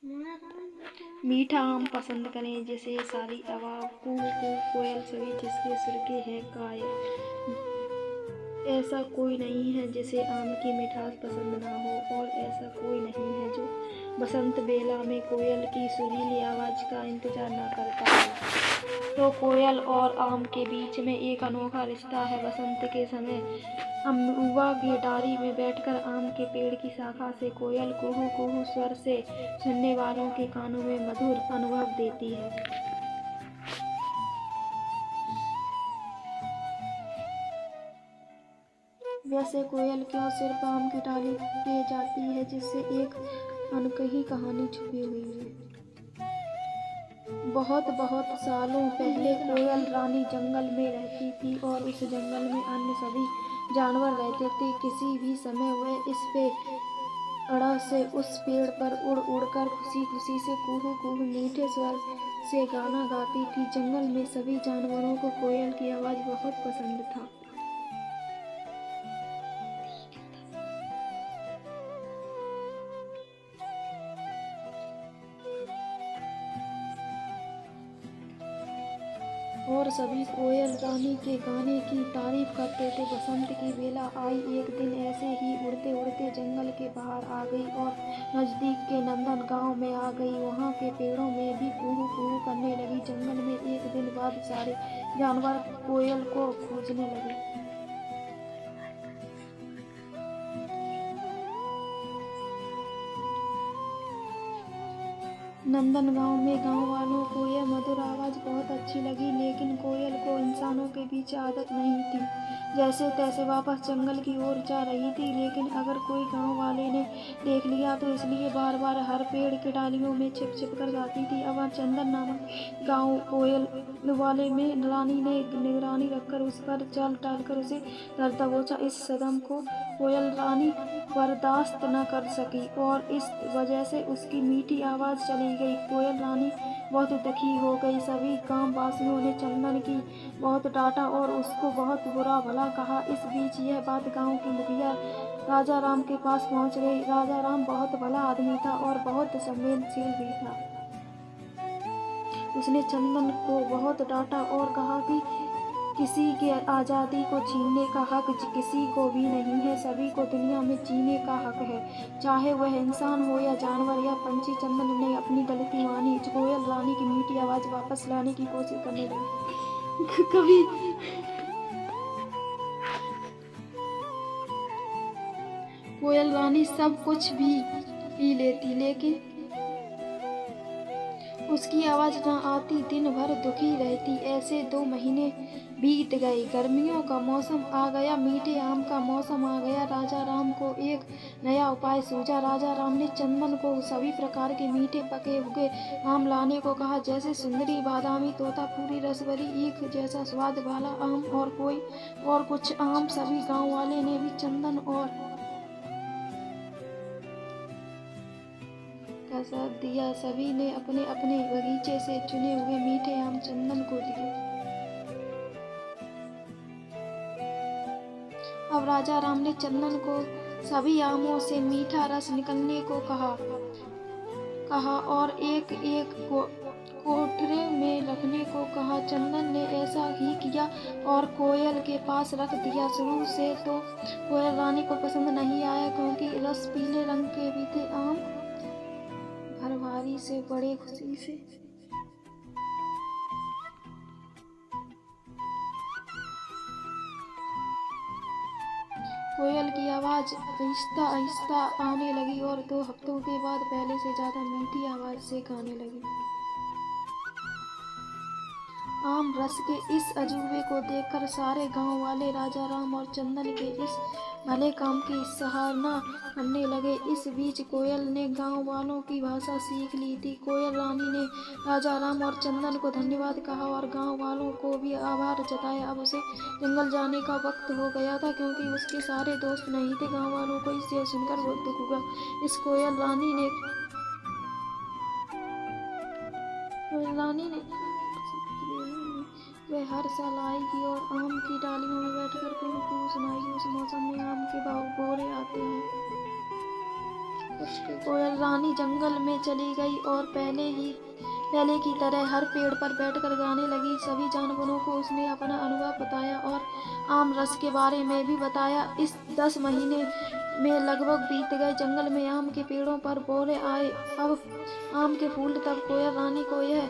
मीठा आम पसंद करें जैसे सारी अवाब कूह कूह कोयल सभी जिसके सिर के हैं कायल। ऐसा कोई नहीं है जिसे आम की मिठास पसंद ना हो, और ऐसा कोई नहीं है जो बसंत बेला में कोयल की सुरीली आवाज़ का इंतजार ना करता हो। तो कोयल और आम के बीच में एक अनोखा रिश्ता है। बसंत के समय अमरुआ की डाली में बैठकर आम के पेड़ की शाखा से कोयल कुहू कुहू स्वर से सुनने वालों के कानों में मधुर अनुभव देती है। वैसे कोयल क्यों सिर्फ आम की डाली पे जाती है, जिससे एक अनकही कहानी छुपी हुई है। बहुत बहुत सालों पहले कोयल रानी जंगल में रहती थी और उस जंगल में अन्य सभी जानवर रहते थे। किसी भी समय वह इस पे अड़ा से उस पेड़ पर उड़ उड़कर खुशी खुशी से कूहू कूहू मीठे स्वर से गाना गाती थी। जंगल में सभी जानवरों को कोयल की आवाज़ बहुत पसंद था। और सभी कोयल रानी के गाने की तारीफ करते थे। बसंत की बेला आई। एक दिन ऐसे ही उड़ते उड़ते जंगल के बाहर आ गई और नजदीक के नंदन गांव में आ गई। वहां के पेड़ों में भी कुहू कुहू करने लगी। जंगल में एक दिन बाद सारे जानवर कोयल को खोजने लगे। नंदनगांव में गांव वालों को यह मधुर आवाज़ बहुत अच्छी लगी, लेकिन कोयल को इंसानों के बीच आदत नहीं थी। जैसे तैसे वापस जंगल की ओर जा रही थी, लेकिन अगर कोई गांव वाले ने देख लिया तो इसलिए बार बार हर पेड़ की डालियों में छिप छिप कर गाती थी। अब चंदन नामक गांव कोयल वाले में रानी ने निगरानी रखकर उस पर जाल डालकर उसे धर दबोचा। इस सदम को कोयल रानी बर्दाश्त न कर सकी और इस वजह से उसकी मीठी आवाज़ चली गई। कोयल रानी बहुत दुखी हो गई। सभी गांव वासियों ने चंदन की बहुत डांटा और उसको बहुत बुरा भला कहा। इस बीच यह बात गांव के मुखिया राजा राम के पास पहुंच गई। राजा राम बहुत भला आदमी था और बहुत संवेदनशील भी था। उसने चंदन को बहुत डांटा और कहा कि किसी के आज़ादी को छीनने का हक किसी को भी नहीं है। सभी को दुनिया में जीने का हक है, चाहे वह इंसान हो या जानवर या पंछी। चंदन ने अपनी गलती मानी। कोयल रानी की मीठी आवाज़ वापस लाने की कोशिश करने लगी। कभी कोयल रानी सब कुछ भी पी लेती, लेकिन उसकी आवाज़ न आती। दिन भर दुखी रहती। ऐसे 2 महीने बीत गए। गर्मियों का मौसम आ गया, मीठे आम का मौसम आ गया। राजा राम को एक नया उपाय सूझा। राजा राम ने चंदन को सभी प्रकार के मीठे पके हुए आम लाने को कहा, जैसे सुंदरी, बादामी, तोतापुरी, रसभरी, ईख जैसा स्वाद वाला आम और कोई और कुछ आम। सभी गाँव वाले ने भी चंदन और का साथ दिया। सभी ने अपने अपने बगीचे से चुने हुए मीठे आम चंदन को दिए। अब राजा राम ने चंदन को सभी आमों से मीठा रस निकलने को कहा और एक एक कोठरे में रखने को कहा। चंदन ने ऐसा ही किया और कोयल के पास रख दिया। शुरू से तो कोयल रानी को पसंद नहीं आया, क्योंकि रस पीले रंग के भी थे। आम भर भारी से बड़े खुशी से कोयल की आवाज़ आहिस्ता आहिस्ता आने लगी और 2 हफ्तों के बाद पहले से ज़्यादा मीठी आवाज़ से गाने लगी। आम रस के इस अजूबे को देखकर सारे गांव वाले राजा राम और चंदन के इस भले काम की सराहना करने लगे। इस बीच कोयल ने गांव वालों की भाषा सीख ली थी। कोयल रानी ने राजा राम और चंदन को धन्यवाद कहा और गांव वालों को भी आभार जताया। अब उसे जंगल जाने का वक्त हो गया था, क्योंकि उसके सारे दोस्त नहीं थे। गांव वालों को इसे सुनकर बहुत दुख हुआ। इस कोयल रानी ने वह हर साल आएगी और आम की डालियों में बैठकर कुहू कुहू सुनाएगी। उस मौसम में आम के भाव गोरे आते हैं। कोयल रानी जंगल में चली गई और पहले की तरह हर पेड़ पर बैठकर गाने लगी। सभी जानवरों को उसने अपना अनुभव बताया और आम रस के बारे में भी बताया। इस 10 महीने में लगभग बीत गए। जंगल में आम के पेड़ों पर बोले आए। अब आम के फूल तब कोयल रानी को यह